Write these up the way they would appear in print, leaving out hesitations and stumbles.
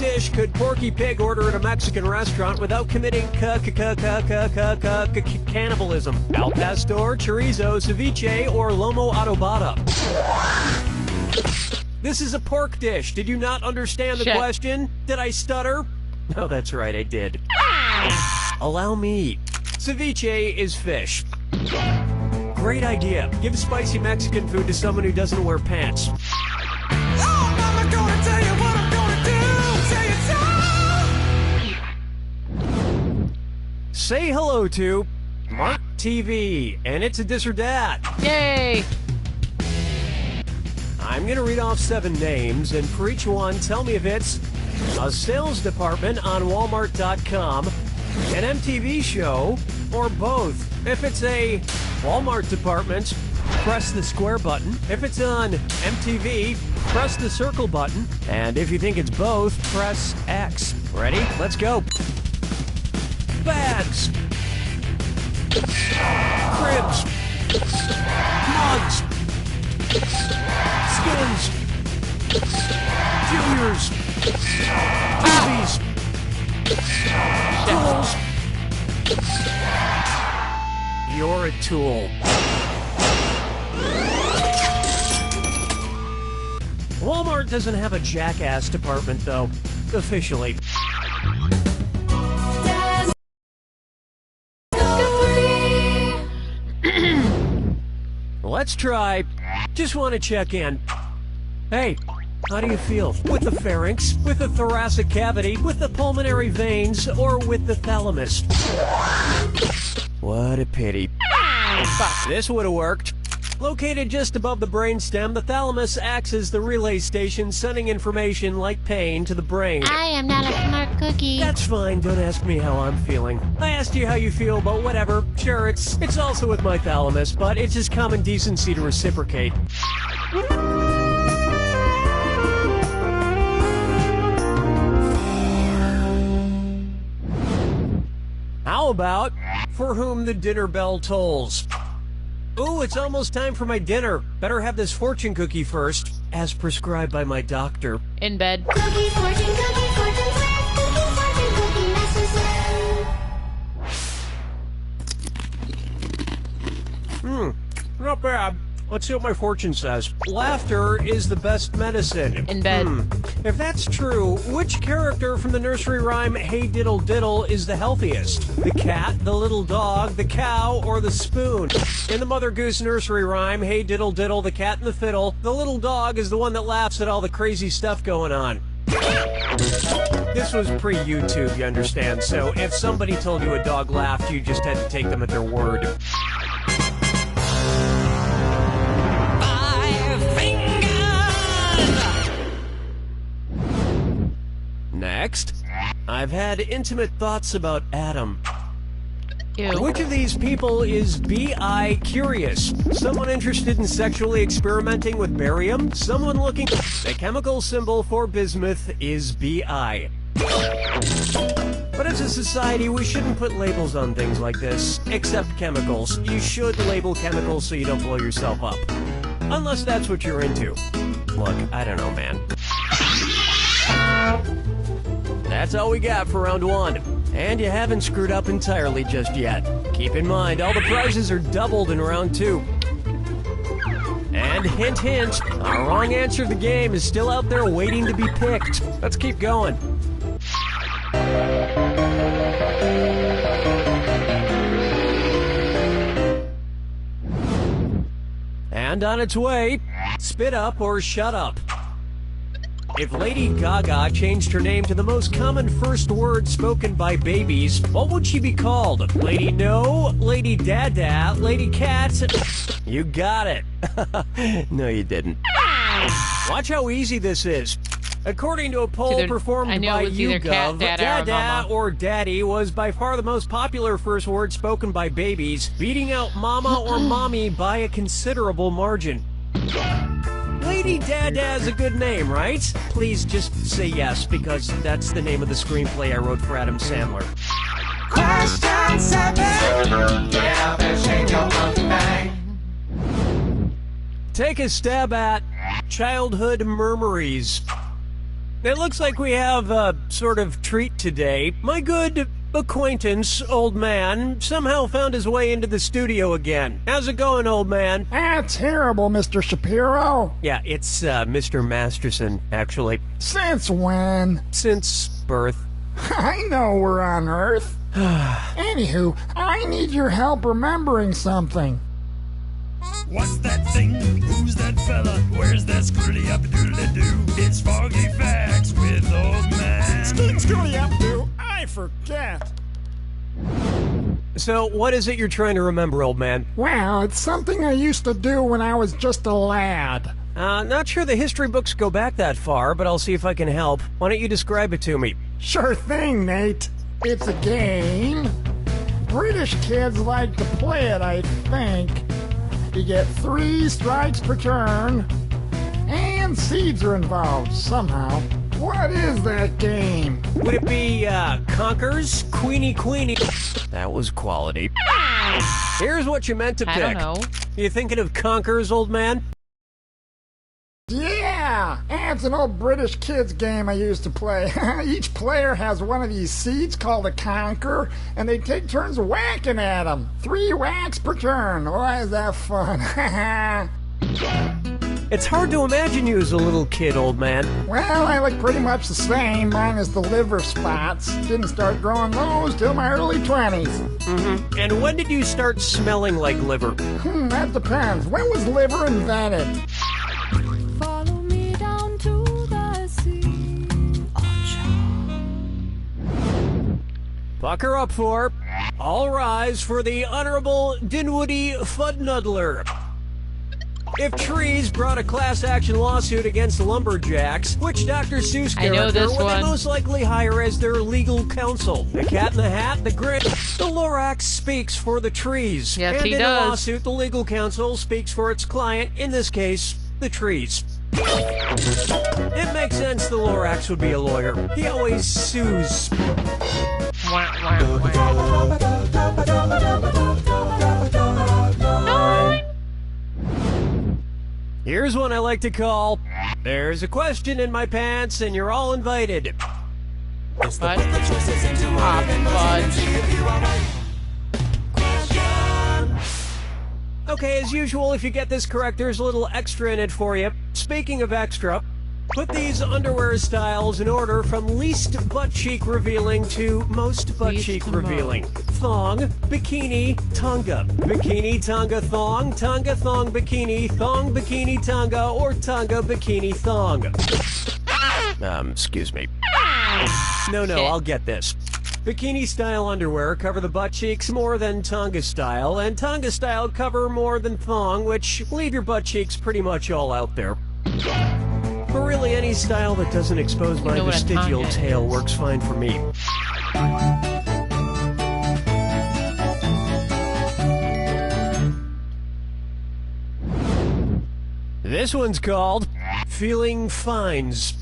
dish could Porky Pig order at a Mexican restaurant without committing cannibalism? Al pastor, chorizo, ceviche, or lomo adobada? This is a pork dish. Did you not understand the question? Did I stutter? Oh, that's right, I did. Allow me. Ceviche is fish. Great idea. Give spicy Mexican food to someone who doesn't wear pants. Oh, Mama, gonna tell you what I'm gonna do. Say it so. Say hello to Mark TV, and it's a this or that. Yay! I'm gonna read off 7 names, and for each one, tell me if it's a sales department on Walmart.com, an MTV show, or both. If it's a Walmart department, press the square button. If it's on MTV, press the circle button. And if you think it's both, press X. Ready? Let's go. Bags. Cribs. Mugs. Skins. Juniors. TVs. Tools. You're a tool. Walmart doesn't have a jackass department, though, officially. Let's try. Just want to check in. Hey, how do you feel? With the pharynx, with the thoracic cavity, with the pulmonary veins, or with the thalamus? What a pity. This would have worked. Located just above the brainstem, the thalamus acts as the relay station, sending information like pain to the brain. I am not a smart cookie. That's fine, don't ask me how I'm feeling. I asked you how you feel, but whatever. Sure, it's also with my thalamus, but it's just common decency to reciprocate. How about for whom the dinner bell tolls? Ooh, it's almost time for my dinner. Better have this fortune cookie first, as prescribed by my doctor. In bed. Cookie, fortune bread. Cookie, fortune cookie, master. Not bad. Let's see what my fortune says. Laughter is the best medicine. In bed. If that's true, which character from the nursery rhyme Hey Diddle Diddle is the healthiest? The cat, the little dog, the cow, or the spoon? In the Mother Goose nursery rhyme, Hey Diddle Diddle, the cat and the fiddle, the little dog is the one that laughs at all the crazy stuff going on. This was pre-YouTube, you understand, so if somebody told you a dog laughed, you just had to take them at their word. Next, I've had intimate thoughts about Adam. Ew. Which of these people is B.I. curious? Someone interested in sexually experimenting with barium? Someone looking... The chemical symbol for bismuth is B.I. But as a society, we shouldn't put labels on things like this. Except chemicals. You should label chemicals so you don't blow yourself up. Unless that's what you're into. Look, I don't know, man. That's all we got for round 1. And you haven't screwed up entirely just yet. Keep in mind, all the prizes are doubled in round 2. And hint, hint, our wrong answer of the game is still out there waiting to be picked. Let's keep going. And on its way, spit up or shut up. If Lady Gaga changed her name to the most common first word spoken by babies, what would she be called? Lady No? Lady Dada? Lady Cat? You got it. No, you didn't. Watch how easy this is. According to a poll performed by YouGov, Dada or Daddy was by far the most popular first word spoken by babies, beating out Mama or Mommy by a considerable margin. Lady Dada is a good name, right? Please just say yes, because that's the name of the screenplay I wrote for Adam Sandler. Question 7. Yeah, better shake your monkey bang. Take a stab at childhood murmuries. It looks like we have a sort of treat today. My good acquaintance, old man, somehow found his way into the studio again. How's it going, old man? Terrible, Mr. Shapiro. Yeah, it's Mr. Masterson, actually. Since when? Since birth. I know we're on Earth. Anywho, I need your help remembering something. What's that thing? Who's that fella? Where's that scroody up doodly doo? It's Foggy Facts with Old Man. Scooty up, do I forget? So, what is it you're trying to remember, old man? Well, it's something I used to do when I was just a lad. Not sure the history books go back that far, but I'll see if I can help. Why don't you describe it to me? Sure thing, Nate. It's a game. British kids like to play it, I think. You get 3 strikes per turn, and seeds are involved somehow. What is that game? Would it be, Conquers? Queenie? That was quality. Here's what you meant to pick. I don't know. You thinking of Conquers, old man? Yeah! It's an old British kids game I used to play. Each player has one of these seeds called a conker, and they take turns whacking at them. 3 whacks per turn. Why is that fun? It's hard to imagine you as a little kid, old man. Well, I look pretty much the same, minus the liver spots. Didn't start growing those till my early 20s. And when did you start smelling like liver? That depends. When was liver invented? Follow me down to the sea. Bucker up for. All rise for the Honorable Dinwoody Fudnuddler. If trees brought a class action lawsuit against lumberjacks, which Dr. Seuss I know character this would they one. most likely hire as their legal counsel? The Cat in the Hat, the Grinch? The Lorax speaks for the trees. Yes, and he in does. a lawsuit, the legal counsel speaks for its client, in this case, the trees. It makes sense the Lorax would be a lawyer. He always sues. Wah, wah, wah. Here's one I like to call, There's a Question in My Pants and You're All Invited. What? Ah, fudge. Okay, as usual, if you get this correct, there's a little extra in it for you. Speaking of extra, put these underwear styles in order from least butt cheek revealing to most butt Least cheek to revealing. Thong, bikini, tonga. Bikini, tonga, thong, thong, bikini, tonga, or tonga, bikini, thong. Excuse me. No, Shit. I'll get this. Bikini style underwear cover the butt cheeks more than tonga style, and tonga style cover more than thong, which leave your butt cheeks pretty much all out there. But really, any style that doesn't expose my know what a vestigial tonga tail is. works fine for me. This one's called Feeling Fines.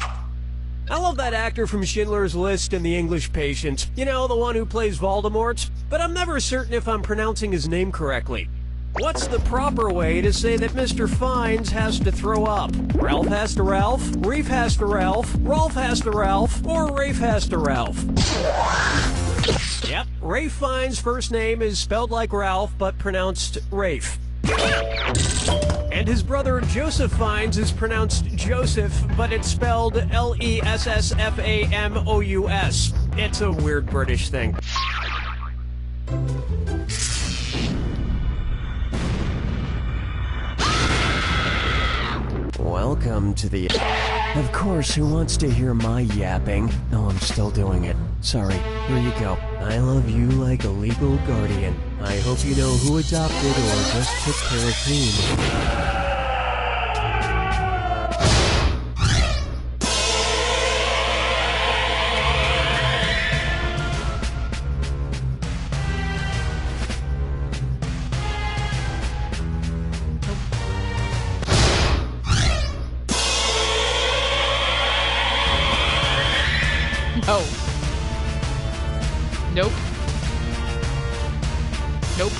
I love that actor from Schindler's List and The English Patient. You know, the one who plays Voldemort? But I'm never certain if I'm pronouncing his name correctly. What's the proper way to say that Mr. Fines has to throw up? Ralph has to Ralph, Reef has to Ralph, Rolf has to Ralph, or Rafe has to Ralph? Yep, Rafe Fiennes' first name is spelled like Ralph, but pronounced Rafe. And his brother Joseph Fiennes is pronounced Joseph, but it's spelled Lessfamous. It's a weird British thing. Welcome to the... Of course, who wants to hear my yapping? No, I'm still doing it. Sorry, here you go. I love you like a legal guardian. I hope you know who adopted or just took care of whom. No. Nope. Nope.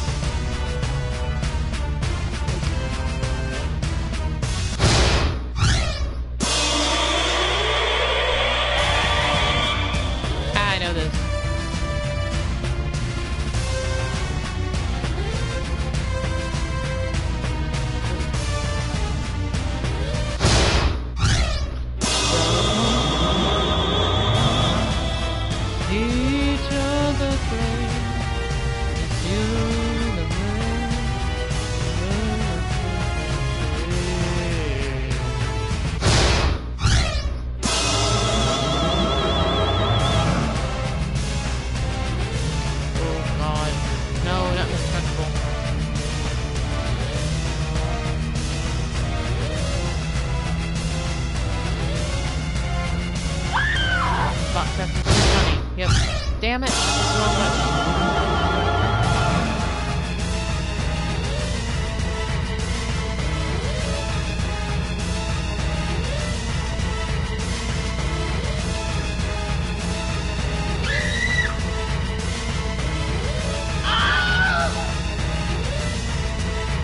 Damn it. Wrong button.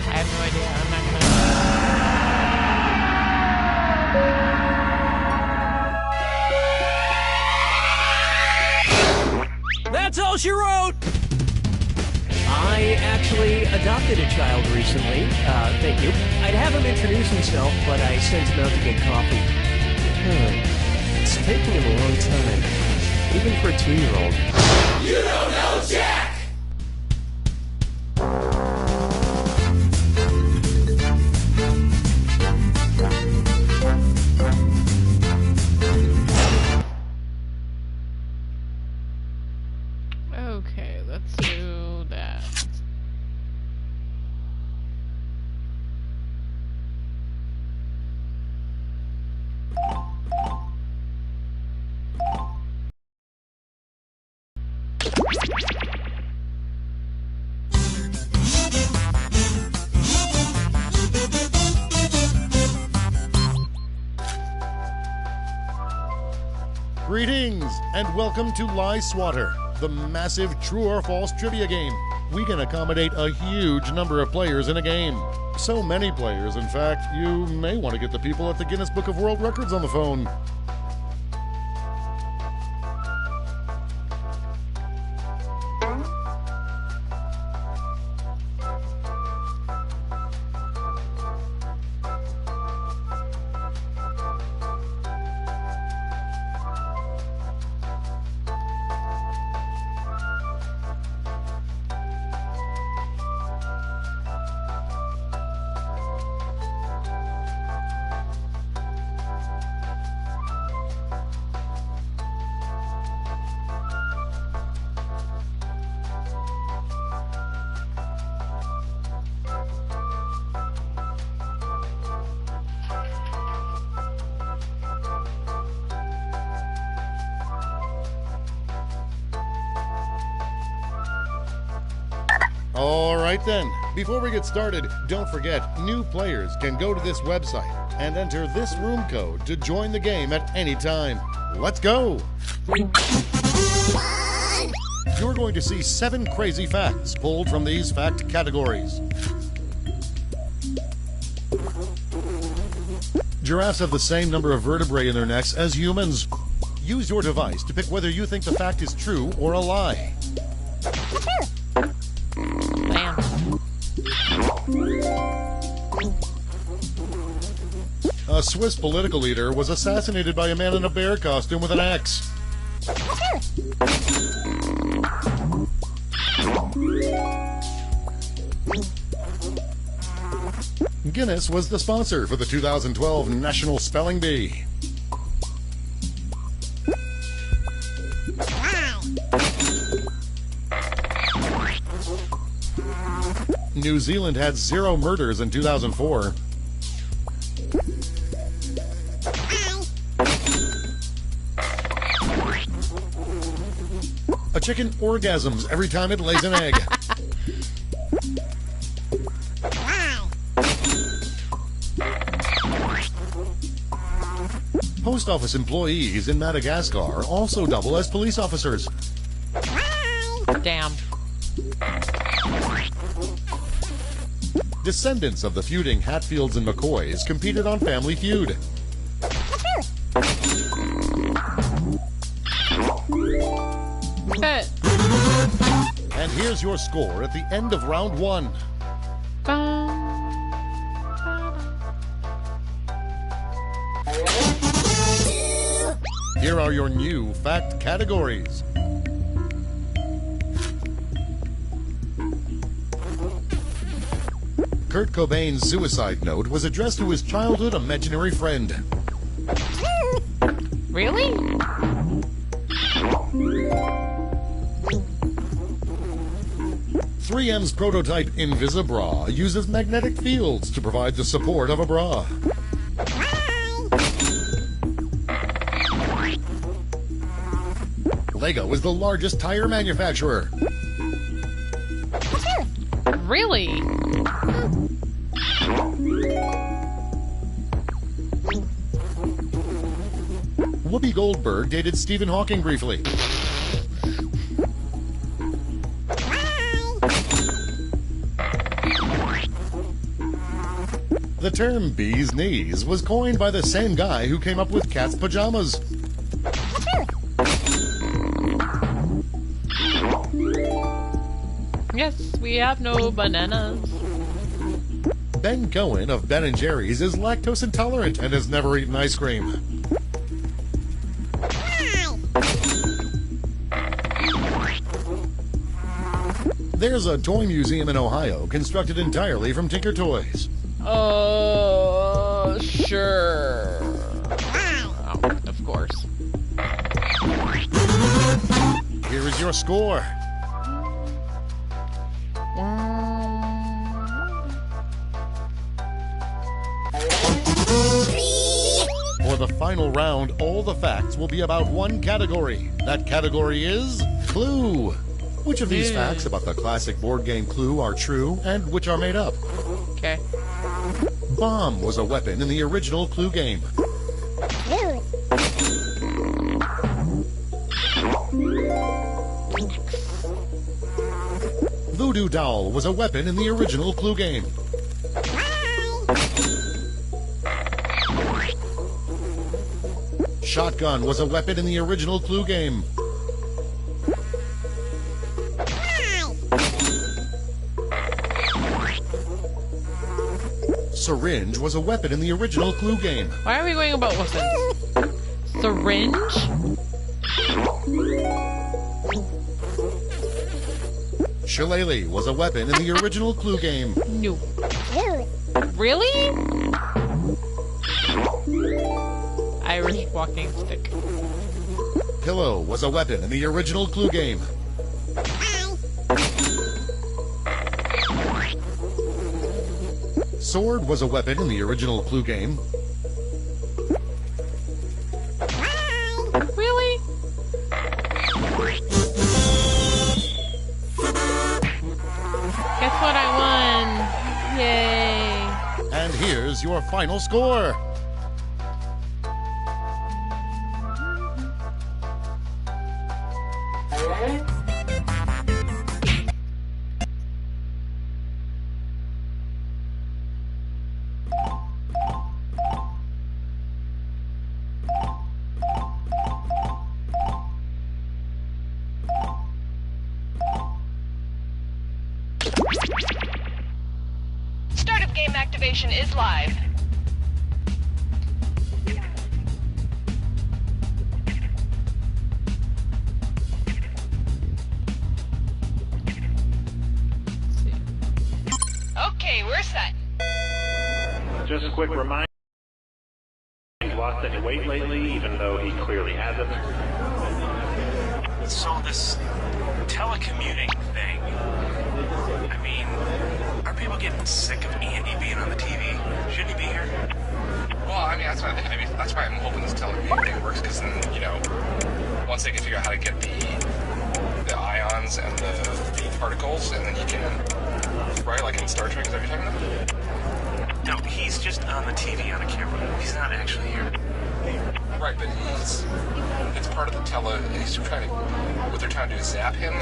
I have no idea. I'm not gonna. That's all she wrote! I actually adopted a child recently. Thank you. I'd have him introduce himself, but I sent him out to get coffee. It's taking him a long time. Even for a 2-year-old. You don't know Jack! Okay, let's do that. Greetings, and welcome to Lie Swatter, the massive true or false trivia game. We can accommodate a huge number of players in a game. So many players, in fact, you may want to get the people at the Guinness Book of World Records on the phone. All right then, before we get started, don't forget, new players can go to this website and enter this room code to join the game at any time. Let's go! You're going to see 7 crazy facts pulled from these fact categories. Giraffes have the same number of vertebrae in their necks as humans. Use your device to pick whether you think the fact is true or a lie. Bam. A Swiss political leader was assassinated by a man in a bear costume with an axe. Guinness was the sponsor for the 2012 National Spelling Bee. New Zealand had 0 murders in 2004. A chicken orgasms every time it lays an egg. Post office employees in Madagascar also double as police officers. Damn. Descendants of the feuding Hatfields and McCoys competed on Family Feud. But, And here's your score at the end of round 1. Here are your new fact categories. Kurt Cobain's suicide note was addressed to his childhood imaginary friend. really? 3M's prototype Invisibra uses magnetic fields to provide the support of a bra. Lego is the largest tire manufacturer. Really? Whoopi Goldberg dated Stephen Hawking briefly. The term bee's knees was coined by the same guy who came up with cat's pajamas. Yes, we have no bananas. Ben Cohen of Ben & Jerry's is lactose intolerant and has never eaten ice cream. There's a toy museum in Ohio constructed entirely from Tinker Toys. Sure. Oh, of course. Here is your score. For the final round, all the facts will be about one category. That category is Clue. Which of these facts about the classic board game Clue are true and which are made up? Okay. Bomb was a weapon in the original Clue game. Voodoo doll was a weapon in the original Clue game. Shotgun was a weapon in the original Clue game. Syringe was a weapon in the original Clue game. Why are we going about weapons? Syringe? Shillelagh was a weapon in the original Clue game. No. Really? Irish walking stick. Pillow was a weapon in the original Clue game. Sword was a weapon in the original Clue game. Really? Guess what? I won. Yay. And here's your final score. Start of game activation is live. Okay, we're set. Just a quick reminder, he's lost any weight lately, even though he clearly hasn't. So this telecommuting thing, I mean, are people getting sick of Andy being on the TV? Shouldn't he be here? Well, I mean, that's why I'm hoping this telecommuting thing works, because then, you know, once they can figure out how to get the ions and the particles, and then you can, right, like in Star Trek, is that what you're talking about? No, he's just on the TV on a camera. He's not actually here. Right, but it's part of the he's trying to, what they're trying to do is zap him.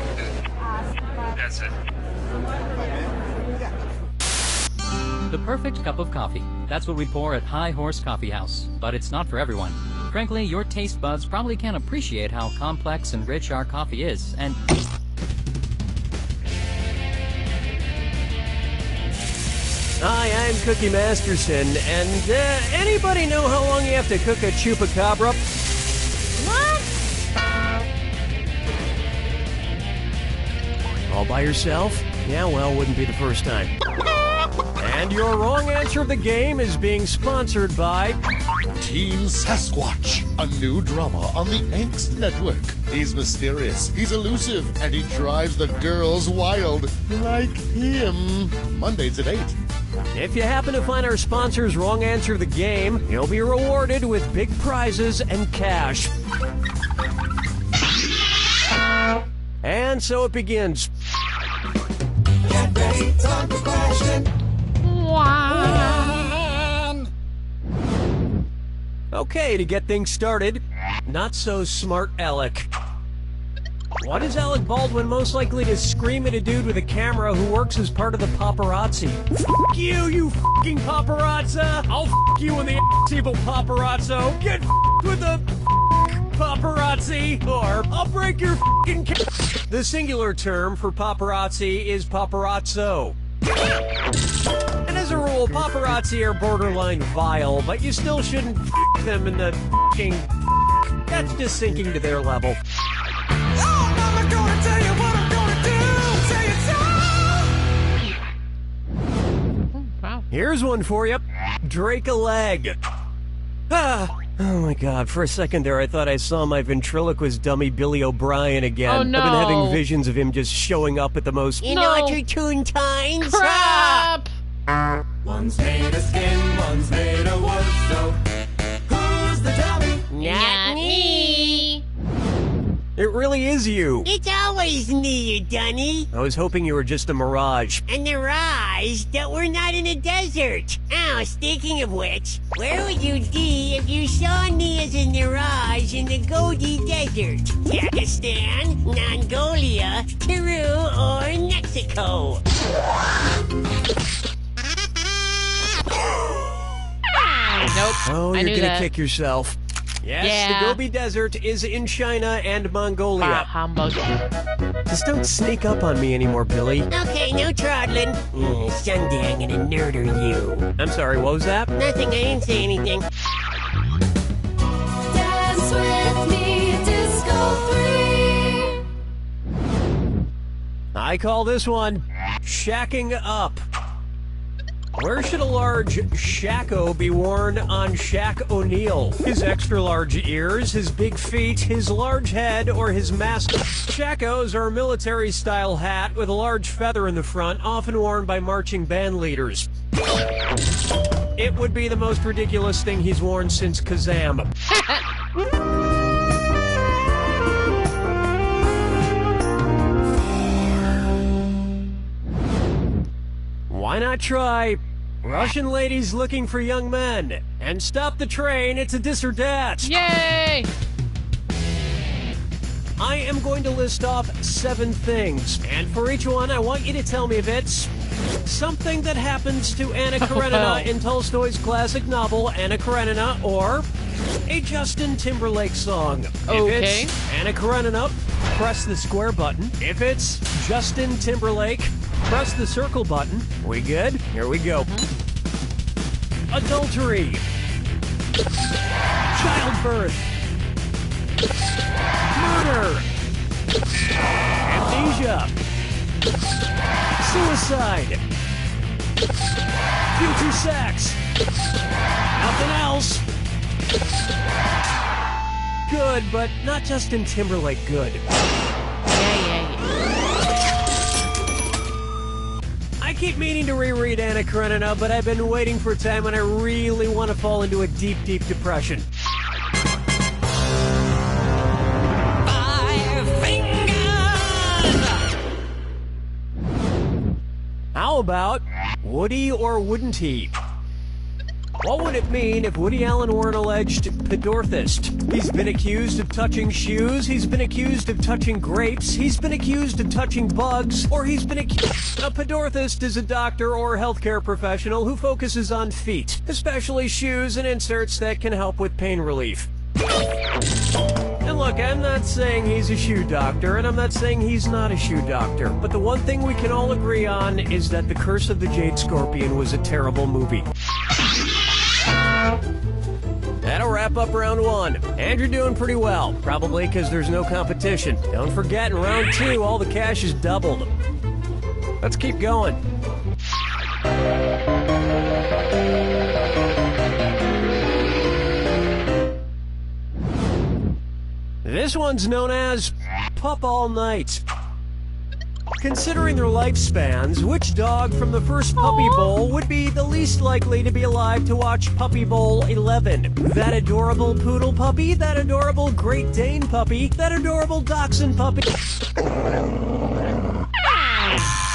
That's it. The perfect cup of coffee. That's what we pour at High Horse Coffee House. But it's not for everyone. Frankly, your taste buds probably can't appreciate how complex and rich our coffee is, and... Hi, I'm Cookie Masterson, and anybody know how long you have to cook a chupacabra? What? All by yourself? Yeah, well, wouldn't be the first time. And your wrong answer of the game is being sponsored by... Team Sasquatch, a new drama on the Angst Network. He's mysterious, he's elusive, and he drives the girls wild. Like him. Mondays at 8. If you happen to find our sponsor's wrong answer of the game, you'll be rewarded with big prizes and cash. And so it begins. Get ready, time for question. Okay, to get things started, not so smart Alec. What is Alec Baldwin most likely to scream at a dude with a camera who works as part of the paparazzi? F*** you, you f***ing paparazza! I'll f*** you in the ass, evil paparazzo! Get f***ed with the paparazzi! Or I'll break your f***ing ca- The singular term for paparazzi is paparazzo. And as a rule, paparazzi are borderline vile, but you still shouldn't f*** them in the f***ing... That's just sinking to their level. I'm gonna tell you what I'm gonna do. Say it's all. Wow. Here's one for you. Drake a leg. Ah, oh my god, for a second there I thought I saw my ventriloquist dummy Billy O'Brien again. Oh, no. I've been having visions of him just showing up at the most inopportune times. Crap! One's made of skin, one's made of wood, so who's the dummy? Not me. It really is you. It's always me, you dunny. I was hoping you were just a mirage. A mirage that we're not in a desert. Oh, speaking of which, where would you be if you saw me as a mirage in the Gobi Desert? Pakistan, Mongolia, Peru, or Mexico? Nope. Oh, I you're knew gonna that. kick yourself. Yes, Yeah. the Gobi Desert is in China and Mongolia. Humbug. Just don't sneak up on me anymore, Billy. Okay, no trottling. Someday I'm gonna murder you. I'm sorry, what was that? Nothing, I didn't say anything. Dance with me, Disco 3. I call this one shacking up. Where should a large shacko be worn on Shaq O'Neal? His extra large ears, his big feet, his large head, or his mask? Shackos are a military-style hat with a large feather in the front, often worn by marching band leaders. It would be the most ridiculous thing he's worn since Kazam. Why not try Russian ladies looking for young men? And stop the train, it's a dis or dat. Yay! I am going to list off 7 things, and for each one I want you to tell me if it's something that happens to Anna Karenina in Tolstoy's classic novel Anna Karenina, or a Justin Timberlake song. Okay. If it's Anna Karenina, press the square button. If it's Justin Timberlake, press the circle button. We good? Here we go. Adultery. Childbirth. Murder. Amnesia. Suicide. Future sex. Nothing else. Good, but not Justin Timberlake good. Yeah. I keep meaning to reread Anna Karenina, but I've been waiting for a time when I really want to fall into a deep, deep depression. How about Woody or wouldn't he? What would it mean if Woody Allen were an alleged pedorthist? He's been accused of touching shoes, he's been accused of touching grapes, he's been accused of touching bugs, or he's been accused... A pedorthist is a doctor or healthcare professional who focuses on feet, especially shoes and inserts that can help with pain relief. And look, I'm not saying he's a shoe doctor, and I'm not saying he's not a shoe doctor, but the one thing we can all agree on is that The Curse of the Jade Scorpion was a terrible movie. That'll wrap up round 1. And you're doing pretty well, probably because there's no competition. Don't forget, in round 2, all the cash is doubled. Let's keep going. This one's known as Pup All Night. Considering their lifespans, which dog from the first Puppy Bowl would be the least likely to be alive to watch Puppy Bowl 11? That adorable poodle puppy? That adorable Great Dane puppy? That adorable Dachshund puppy?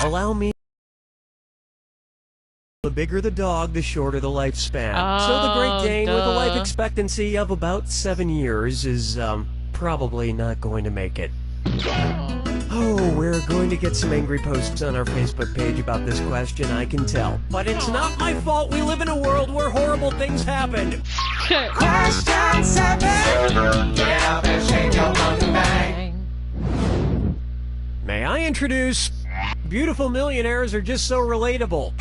Allow me. The bigger the dog, the shorter the lifespan. So the Great Dane with a life expectancy of about 7 years is, probably not going to make it. Oh, we're going to get some angry posts on our Facebook page about this question, I can tell. But it's not my fault we live in a world where horrible things happen. Question 7. Get up and shake your monkey bang. May I introduce Beautiful Millionaires Are Just So Relatable.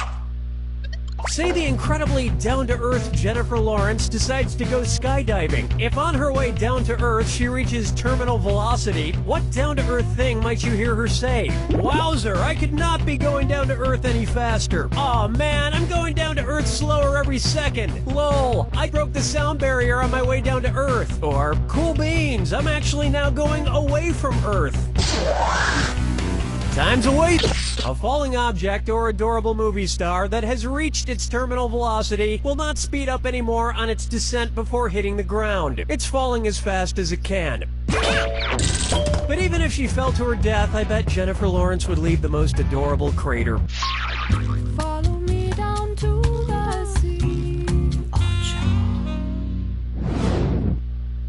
Say the incredibly down-to-earth Jennifer Lawrence decides to go skydiving. If on her way down to Earth she reaches terminal velocity, what down-to-earth thing might you hear her say? Wowzer, I could not be going down to Earth any faster. Aw man, I'm going down to Earth slower every second. Lol, I broke the sound barrier on my way down to Earth. Or, cool beans, I'm actually now going away from Earth. Time's away. A falling object or adorable movie star that has reached its terminal velocity will not speed up anymore on its descent before hitting the ground. It's falling as fast as it can. But even if she fell to her death, I bet Jennifer Lawrence would leave the most adorable crater. Follow me down to the sea.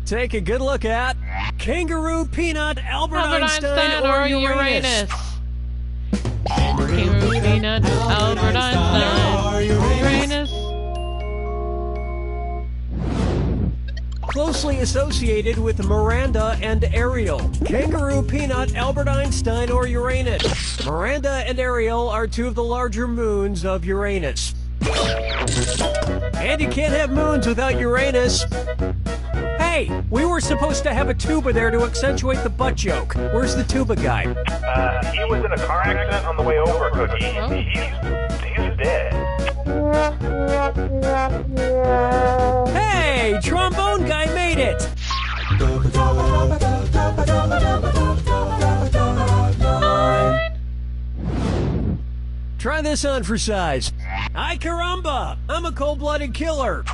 Take a good look at Kangaroo, Peanut, Albert Einstein, or Uranus. Kangaroo, Peanut, Albert Einstein, Uranus. Closely associated with Miranda and Ariel. Kangaroo, Peanut, Albert Einstein, or Uranus. Miranda and Ariel are two of the larger moons of Uranus. And you can't have moons without Uranus. Hey, we were supposed to have a tuba there to accentuate the butt joke. Where's the tuba guy? He was in a car accident on the way over, Cookie. He's dead. Hey, trombone guy made it! Try this on for size. Ay caramba! I'm a cold-blooded killer.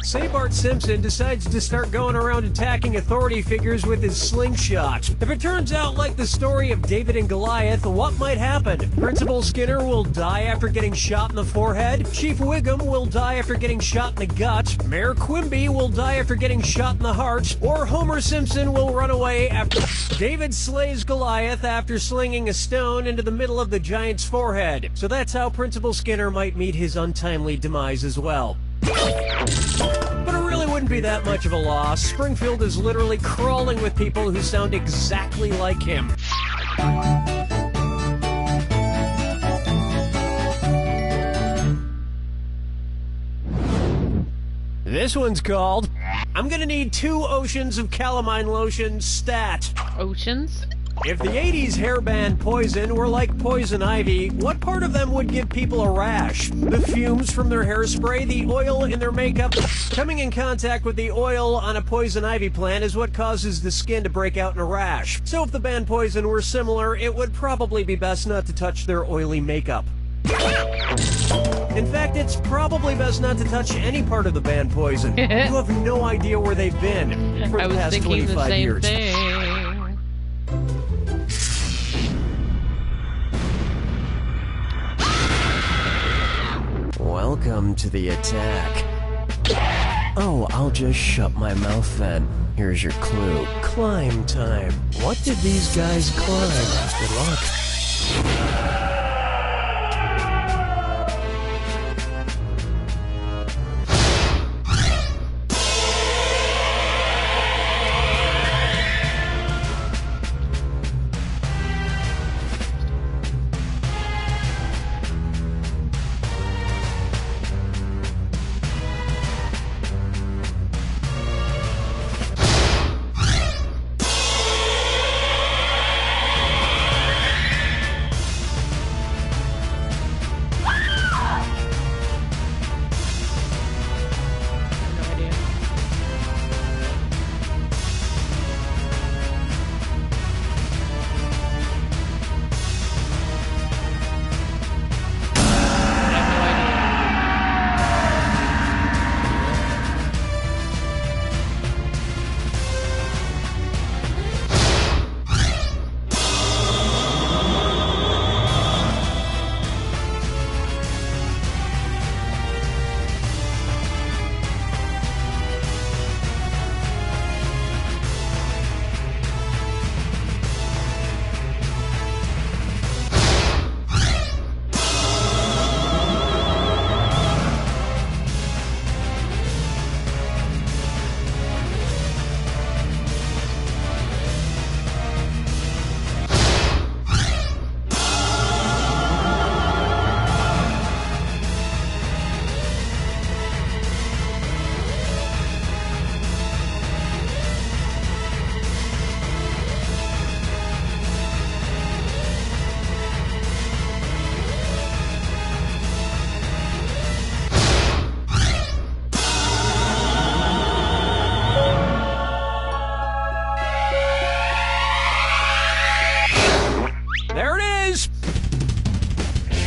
Say Bart Simpson decides to start going around attacking authority figures with his slingshot. If it turns out like the story of David and Goliath, what might happen? Principal Skinner will die after getting shot in the forehead. Chief Wiggum will die after getting shot in the gut. Mayor Quimby will die after getting shot in the heart. Or Homer Simpson will run away after David slays Goliath after slinging a stone into the middle of the giant's forehead. So that's how Principal Skinner might meet his untimely demise as well. But it really wouldn't be that much of a loss. Springfield is literally crawling with people who sound exactly like him. This one's called, I'm gonna need 2 oceans of calamine lotion stat. Oceans? If the 80s hair band Poison were like poison ivy, what part of them would give people a rash? The fumes from their hairspray, the oil in their makeup? Coming in contact with the oil on a poison ivy plant is what causes the skin to break out in a rash. So if the band Poison were similar, it would probably be best not to touch their oily makeup. In fact, it's probably best not to touch any part of the band Poison. You have no idea where they've been for the past 25 years. Thing. Welcome to the attack. Oh, I'll just shut my mouth then. Here's your clue. Climb time. What did these guys climb? Good luck.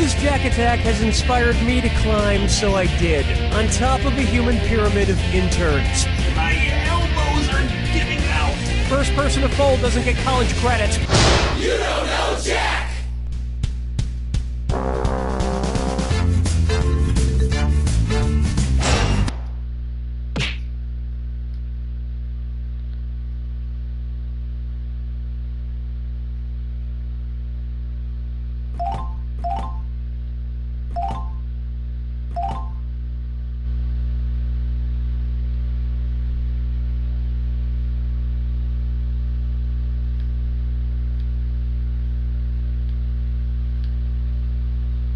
This Jack Attack has inspired me to climb, so I did. On top of a human pyramid of interns. My elbows are giving out. First person to fold doesn't get college credit. You don't know Jack!